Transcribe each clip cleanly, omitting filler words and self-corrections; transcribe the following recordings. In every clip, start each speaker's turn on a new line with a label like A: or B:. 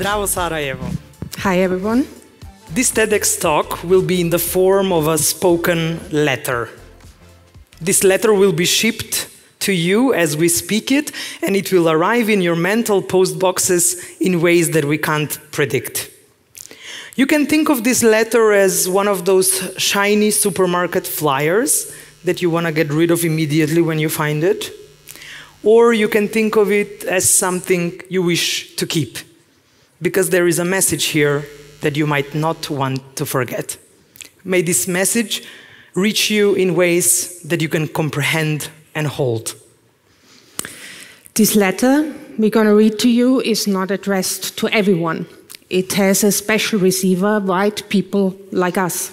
A: Zdravo Sarajevo.
B: Hi everyone.
A: This TEDx talk will be in the form of a spoken letter. This letter will be shipped to you as we speak it, and it will arrive in your mental post boxes in ways that we can't predict. You can think of this letter as one of those shiny supermarket flyers that you want to get rid of immediately when you find it. Or you can think of it as something you wish to keep, because there is a message here that you might not want to forget. May this message reach you in ways that you can comprehend and hold.
B: This letter we're going to read to you is not addressed to everyone. It has a special receiver, white people like us.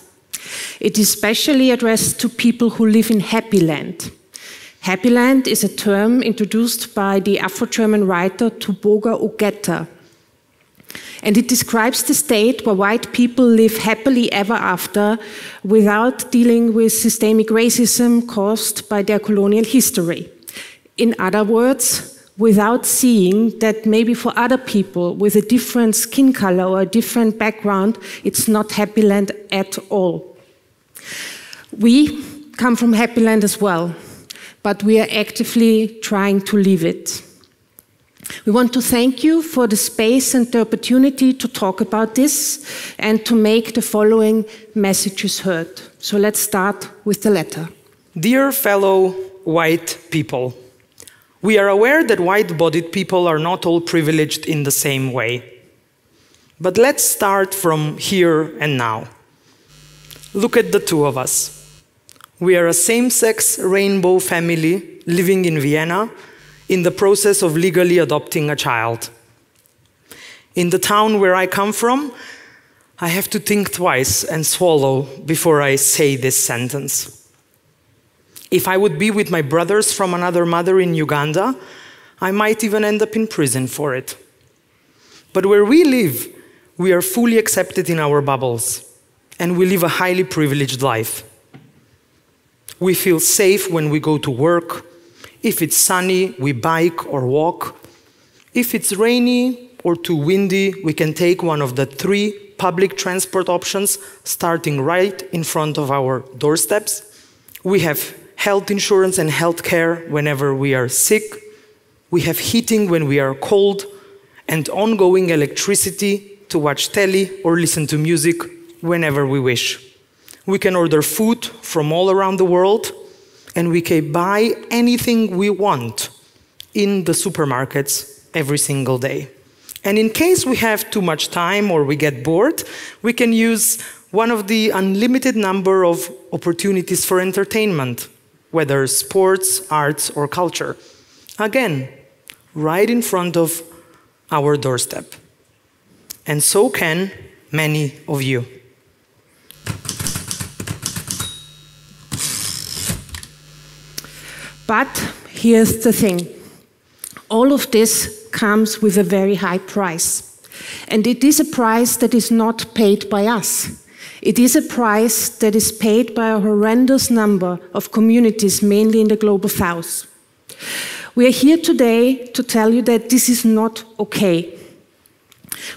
B: It is specially addressed to people who live in Happy Land. Happy Land is a term introduced by the Afro-German writer Tuboga Ogeta. And it describes the state where white people live happily ever after without dealing with systemic racism caused by their colonial history. In other words, without seeing that maybe for other people with a different skin color or a different background, it's not Happy Land at all. We come from Happy Land as well, but we are actively trying to leave it. We want to thank you for the space and the opportunity to talk about this and to make the following messages heard. So let's start with the letter.
A: Dear fellow white people, we are aware that white-bodied people are not all privileged in the same way. But let's start from here and now. Look at the two of us. We are a same-sex rainbow family living in Vienna in the process of legally adopting a child. In the town where I come from, I have to think twice and swallow before I say this sentence. If I would be with my brothers from another mother in Uganda, I might even end up in prison for it. But where we live, we are fully accepted in our bubbles, and we live a highly privileged life. We feel safe when we go to work. If it's sunny, we bike or walk. If it's rainy or too windy, we can take one of the 3 public transport options starting right in front of our doorsteps. We have health insurance and health care whenever we are sick. We have heating when we are cold and ongoing electricity to watch telly or listen to music whenever we wish. We can order food from all around the world, and we can buy anything we want in the supermarkets every single day. And in case we have too much time or we get bored, we can use one of the unlimited number of opportunities for entertainment, whether sports, arts, or culture. Again, right in front of our doorstep. And so can many of you.
B: But here's the thing. All of this comes with a very high price. And it is a price that is not paid by us. It is a price that is paid by a horrendous number of communities, mainly in the Global South. We are here today to tell you that this is not okay.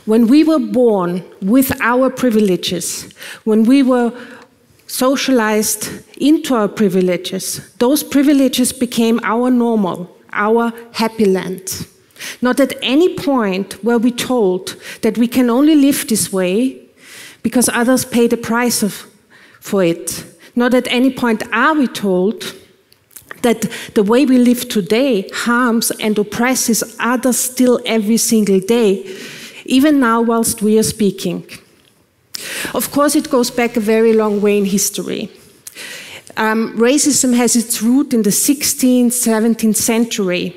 B: When we were born with our privileges, when we were socialized into our privileges, those privileges became our normal, our happy land. Not at any point were we told that we can only live this way because others pay the price for it. Not at any point are we told that the way we live today harms and oppresses others still every single day, even now whilst we are speaking. Of course, it goes back a very long way in history. Racism has its root in the 16th, 17th century.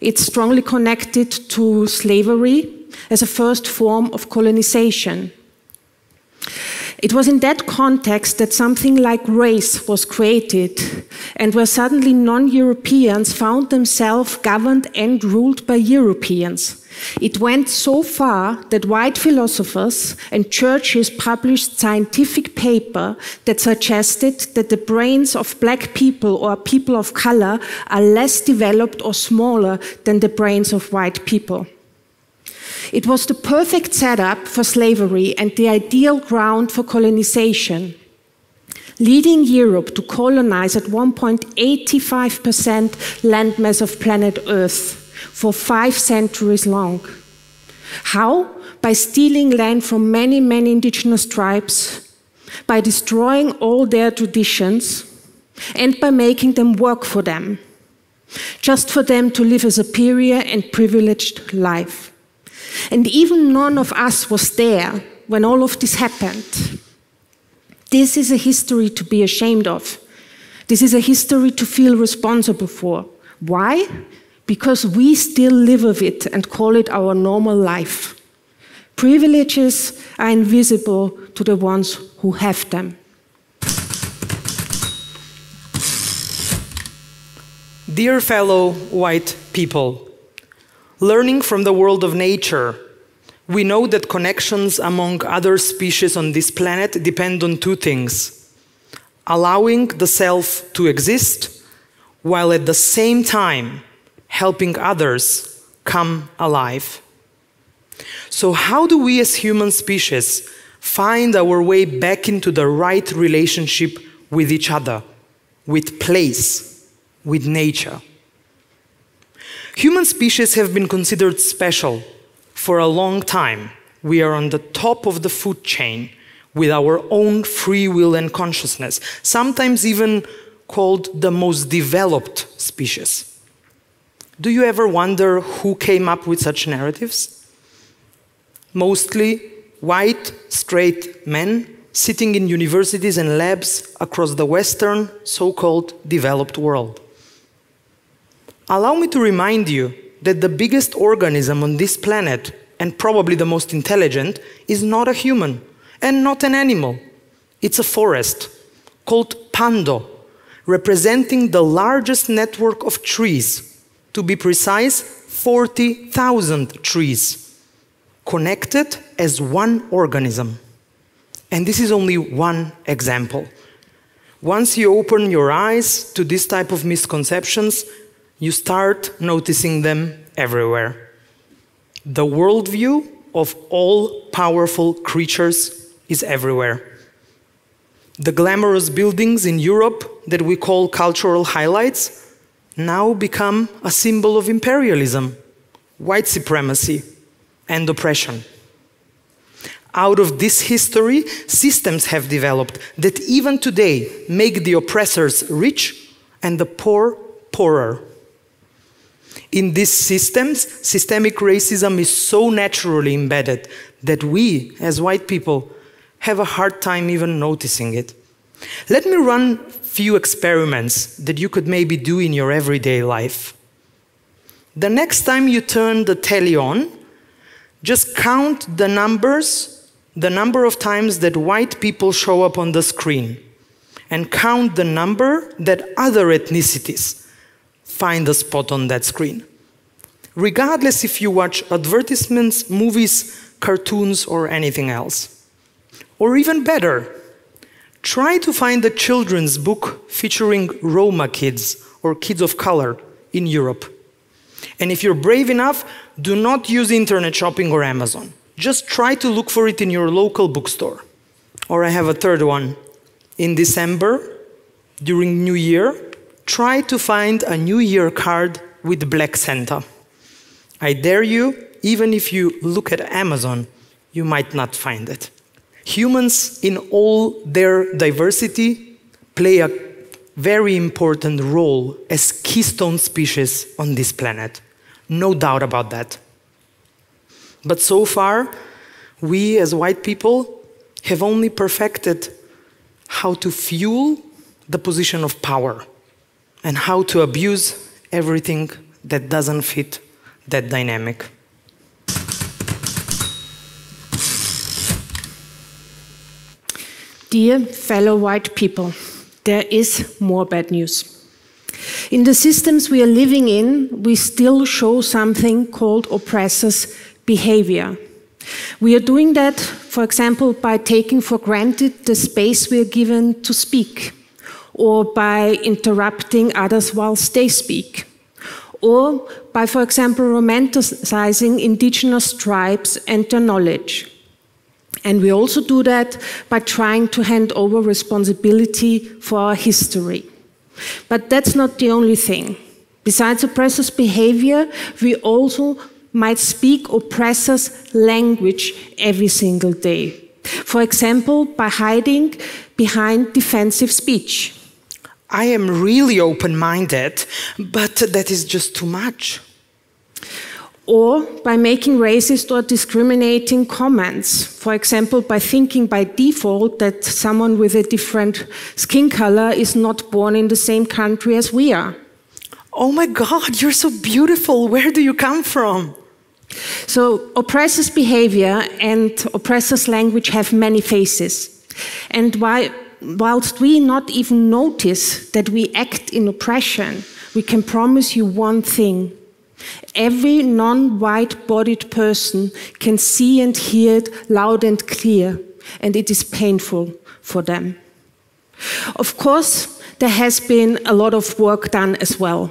B: It's strongly connected to slavery as a first form of colonization. It was in that context that something like race was created, and where suddenly non-Europeans found themselves governed and ruled by Europeans. It went so far that white philosophers and churches published scientific papers that suggested that the brains of black people or people of color are less developed or smaller than the brains of white people. It was the perfect setup for slavery and the ideal ground for colonization, leading Europe to colonize at 1.85% landmass of planet Earth for 5 centuries long. How? By stealing land from many, many indigenous tribes, by destroying all their traditions, and by making them work for them, just for them to live a superior and privileged life. And even none of us was there when all of this happened. This is a history to be ashamed of. This is a history to feel responsible for. Why? Because we still live with it and call it our normal life. Privileges are invisible to the ones who have them.
A: Dear fellow white people, learning from the world of nature, we know that connections among other species on this planet depend on 2 things: allowing the self to exist, while at the same time helping others come alive. So how do we as human species find our way back into the right relationship with each other, with place, with nature? Human species have been considered special for a long time. We are on the top of the food chain with our own free will and consciousness, sometimes even called the most developed species. Do you ever wonder who came up with such narratives? Mostly white, straight men sitting in universities and labs across the Western, so-called developed world. Allow me to remind you that the biggest organism on this planet, and probably the most intelligent, is not a human and not an animal. It's a forest called Pando, representing the largest network of trees. To be precise, 40,000 trees, connected as one organism. And this is only one example. Once you open your eyes to this type of misconceptions, you start noticing them everywhere. The worldview of all powerful creatures is everywhere. The glamorous buildings in Europe that we call cultural highlights now become a symbol of imperialism, white supremacy, and oppression. Out of this history, systems have developed that even today make the oppressors rich and the poor poorer. In these systems, systemic racism is so naturally embedded that we, as white people, have a hard time even noticing it. Let me run a few experiments that you could maybe do in your everyday life. The next time you turn the telly on, just count the number of times that white people show up on the screen, and count the number that other ethnicities find a spot on that screen. Regardless if you watch advertisements, movies, cartoons, or anything else. Or even better, try to find a children's book featuring Roma kids or kids of color in Europe. And if you're brave enough, do not use internet shopping or Amazon. Just try to look for it in your local bookstore. Or I have a third one. In December, during New Year, try to find a New Year card with Black Santa. I dare you, even if you look at Amazon, you might not find it. Humans, in all their diversity, play a very important role as keystone species on this planet. No doubt about that. But so far, we as white people have only perfected how to fuel the position of power and how to abuse everything that doesn't fit that dynamic.
B: Dear fellow white people, there is more bad news. In the systems we are living in, we still show something called oppressors' behavior. We are doing that, for example, by taking for granted the space we are given to speak, or by interrupting others whilst they speak, or by, for example, romanticizing indigenous tribes and their knowledge. And we also do that by trying to hand over responsibility for our history. But that's not the only thing. Besides oppressors' behavior, we also might speak oppressors' language every single day. For example, by hiding behind defensive speech.
A: I am really open-minded, but that is just too much.
B: Or by making racist or discriminating comments. For example, by thinking by default that someone with a different skin color is not born in the same country as we are.
A: Oh my God, you're so beautiful. Where do you come from?
B: So oppressors' behavior and oppressors' language have many faces. And whilst we not even notice that we act in oppression, we can promise you one thing. Every non-white-bodied person can see and hear it loud and clear, and it is painful for them. Of course, there has been a lot of work done as well,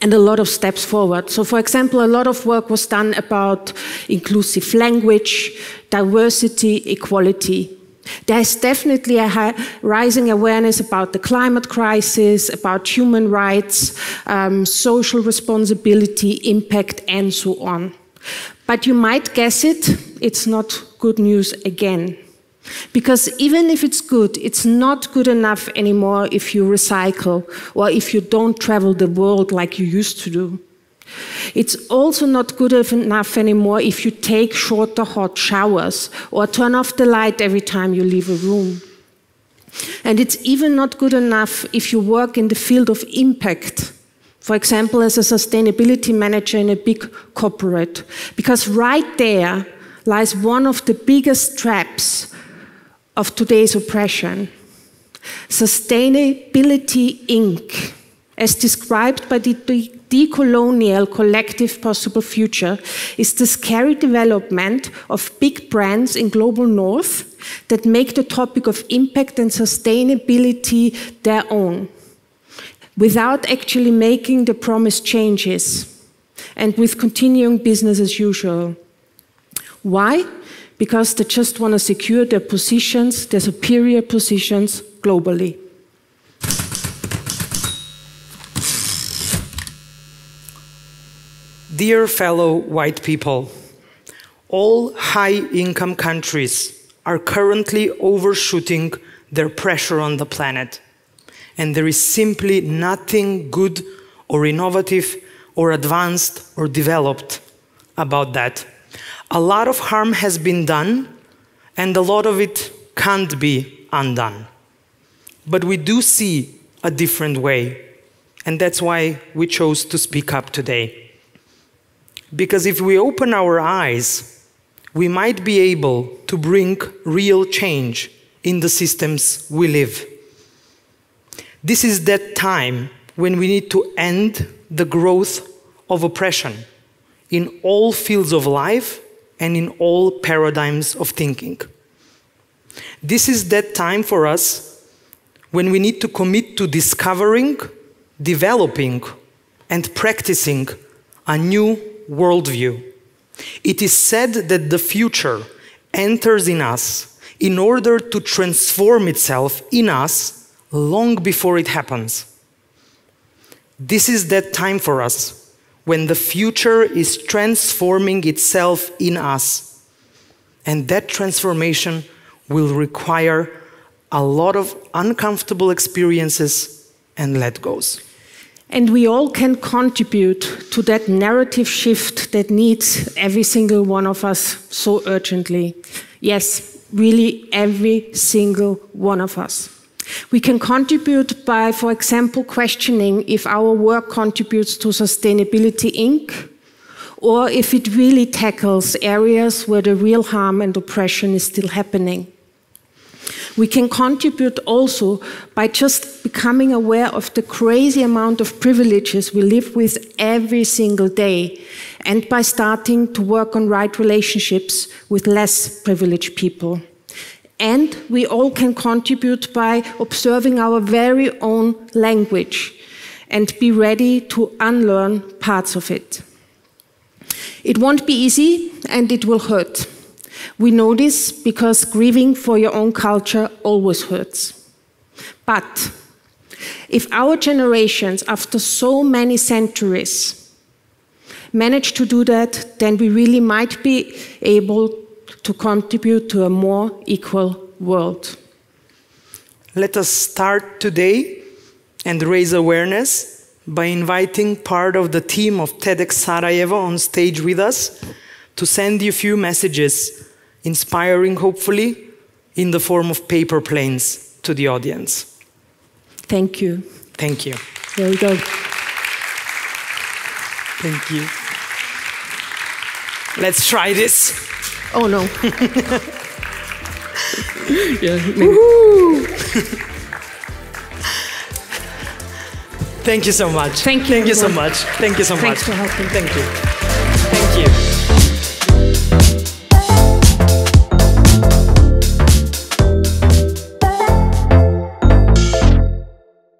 B: and a lot of steps forward. So, for example, a lot of work was done about inclusive language, diversity, equality. There is definitely a rising awareness about the climate crisis, about human rights, social responsibility, impact, and so on. But you might guess it, it's not good news again. Because even if it's good, it's not good enough anymore if you recycle or if you don't travel the world like you used to do. It's also not good enough anymore if you take shorter hot showers or turn off the light every time you leave a room. And it's even not good enough if you work in the field of impact, for example, as a sustainability manager in a big corporate, because right there lies one of the biggest traps of today's oppression. Sustainability Inc., as described by the decolonial collective possible future, is the scary development of big brands in global north that make the topic of impact and sustainability their own, without actually making the promised changes, and with continuing business as usual. Why? Because they just want to secure their positions, their superior positions globally.
A: Dear fellow white people, all high-income countries are currently overshooting their pressure on the planet. And there is simply nothing good or innovative or advanced or developed about that. A lot of harm has been done, and a lot of it can't be undone. But we do see a different way, and that's why we chose to speak up today. Because if we open our eyes, we might be able to bring real change in the systems we live. This is that time when we need to end the growth of oppression in all fields of life and in all paradigms of thinking. This is that time for us when we need to commit to discovering, developing, and practicing a new worldview. It is said that the future enters in us in order to transform itself in us long before it happens. This is that time for us when the future is transforming itself in us. And that transformation will require a lot of uncomfortable experiences and let-goes.
B: And we all can contribute to that narrative shift that needs every single one of us so urgently. Yes, really every single one of us. We can contribute by, for example, questioning if our work contributes to Sustainability Inc., or if it really tackles areas where the real harm and oppression is still happening. We can contribute also by just becoming aware of the crazy amount of privileges we live with every single day, and by starting to work on right relationships with less privileged people. And we all can contribute by observing our very own language and be ready to unlearn parts of it. It won't be easy, and it will hurt. We know this because grieving for your own culture always hurts. But if our generations, after so many centuries, manage to do that, then we really might be able to contribute to a more equal world.
A: Let us start today and raise awareness by inviting part of the team of TEDxSarajevo on stage with us to send you a few messages, inspiring, hopefully, in the form of paper planes to the audience.
B: Thank you.
A: Thank you.
B: Very good.
A: Thank you. Let's try this.
B: Oh, no.
A: Yeah, Thank you so much.
B: Thank you.
A: Thank you so much. Thank you so much.
B: Thanks for helping.
A: Thank you.